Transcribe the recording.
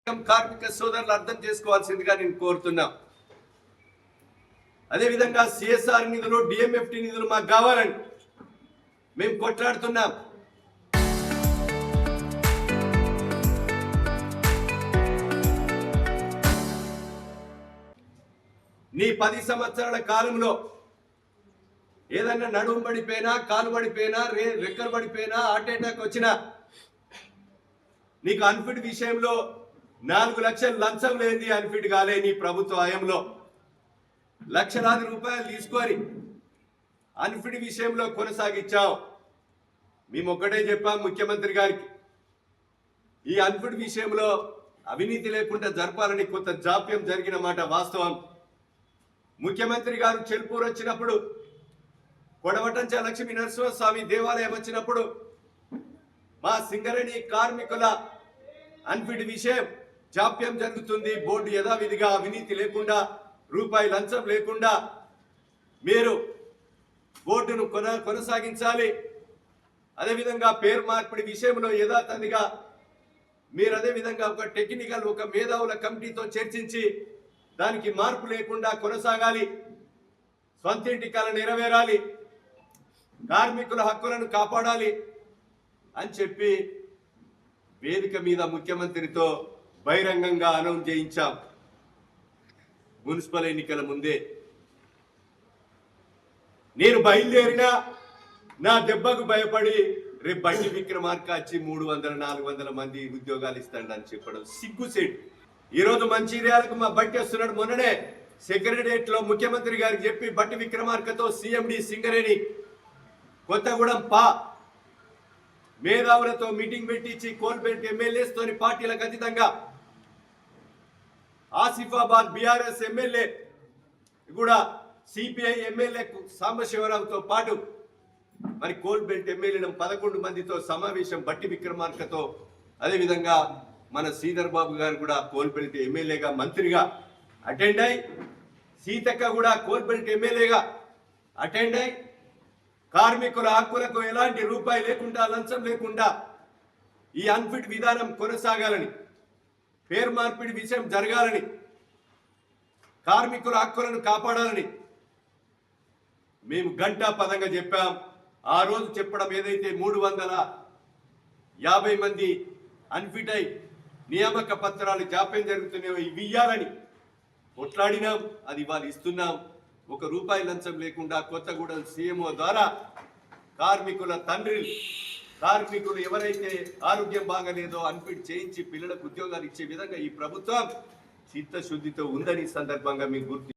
కార్మిక సోదరులు అర్థం చేసుకోవాల్సిందిగా నేను కోరుతున్నా. అదేవిధంగా సిఎస్ఆర్ నిధులు, డిఎంఎఫ్టి నిధులు మాకు కావాలని మేము కొట్లాడుతున్నాం. నీ 10 సంవత్సరాల కాలంలో ఏదన్నా నడుము పడిపోయినా, కాలు పడిపోయినా, రెక్కలు పడిపోయినా, హార్ట్ అటాక్ వచ్చినా నీకు అన్ఫిట్ విషయంలో 4 లక్షల లంచం లేని అన్ఫిట్ కాలే. నీ ప్రభుత్వ హయాంలో లక్షలాది రూపాయలు తీసుకొని అన్ఫిట్ విషయంలో కొనసాగించావు. మేము ఒక్కటే చెప్పాం ముఖ్యమంత్రి గారికి, ఈ అన్ఫిట్ విషయంలో అవినీతి లేకుండా జరపాలని కొంత జాప్యం జరిగిన మాట వాస్తవం. ముఖ్యమంత్రి గారు చెల్పూర్ వచ్చినప్పుడు, కొడవటంచ లక్ష్మీ నరసింహస్వామి దేవాలయం వచ్చినప్పుడు మా సింగరేణి కార్మికుల అన్ఫిట్ విషయం జాప్యం జరుగుతుంది, బోర్డు యథావిధిగా అవినీతి లేకుండా, రూపాయి లంచం లేకుండా మీరు బోర్డును కొనసాగించాలి. అదేవిధంగా పేరు మార్పిడి విషయంలో యథాతథిగా మీరు అదేవిధంగా ఒక టెక్నికల్, ఒక మేధావుల కమిటీతో చర్చించి దానికి మార్పు లేకుండా కొనసాగాలి. స్వంతింటి కల నెరవేరాలి, కార్మికుల హక్కులను కాపాడాలి అని చెప్పి వేదిక మీద ముఖ్యమంత్రితో బహిరంగంగా అనౌన్స్ చేయించాం. మున్సిపల్ ఎన్నికల ముందే నేను బయలుదేరినా నా దెబ్బకు భయపడి రేపు బండి విక్రమార్క వచ్చి 300-400 మంది ఉద్యోగాలు ఇస్తాడని చెప్పడం సిగ్గుసేటు. ఈరోజు మంచిర్యాలకు మా బట్టి వస్తున్నాడు. మొన్ననే సెక్రటరియట్ లో ముఖ్యమంత్రి గారికి చెప్పి బట్టి విక్రమార్కతో సిఎండి సింగరేణి కొత్తగూడెం మేధావులతో మీటింగ్ పెట్టించి కోల్బెల్ట్ ఎమ్మెల్యేస్ తోని పార్టీలకు అతీతంగా ఆసిఫాబాద్ బీఆర్ఎస్ ఎమ్మెల్యే కూడా సిపిఐ ఎమ్మెల్యే సాంబశివరావుతో పాటు మరి కోల్బెల్ట్ ఎమ్మెల్యేలను 11 మందితో సమావేశం బట్టి విక్రమార్కతో, అదేవిధంగా మన శ్రీధర్ బాబు గారు కూడా కోల్బెల్ట్ ఎమ్మెల్యేగా మంత్రిగా అటెండ్ అయి, సీతక్క కూడా కోల్బెల్ట్ ఎమ్మెల్యేగా అటెండ్ అయి కార్మికుల హక్కులకు ఎలాంటి రూపాయి లేకుండా, లంచం లేకుండా ఈ అన్ఫిట్ విధానం కొనసాగాలని, పేరు మార్పిడి విషయం జరగాలని, కార్మికుల హక్కులను కాపాడాలని మేము గంటా పదంగా చెప్పాం. ఆ రోజు చెప్పడం ఏదైతే 350 మంది అన్ఫిట్ అయి నియామక పత్రాలు జాప్యం జరుగుతున్నాయో ఇవి ఇయ్యాలని కొట్లాడినాం. అది వాళ్ళు ఇస్తున్నాం. 1 రూపాయి లంచం లేకుండా కొత్తగూడెం సీఎంఓ ద్వారా కార్మికుల కార్మికులు ఎవరైతే ఆరోగ్యం బాగలేదో అన్ఫిట్ చేయించి పిల్లలకు ఉద్యోగాలు ఇచ్చే విధంగా ఈ ప్రభుత్వం చిత్తశుద్ధితో ఉందని సందర్భంగా మీకు గుర్తు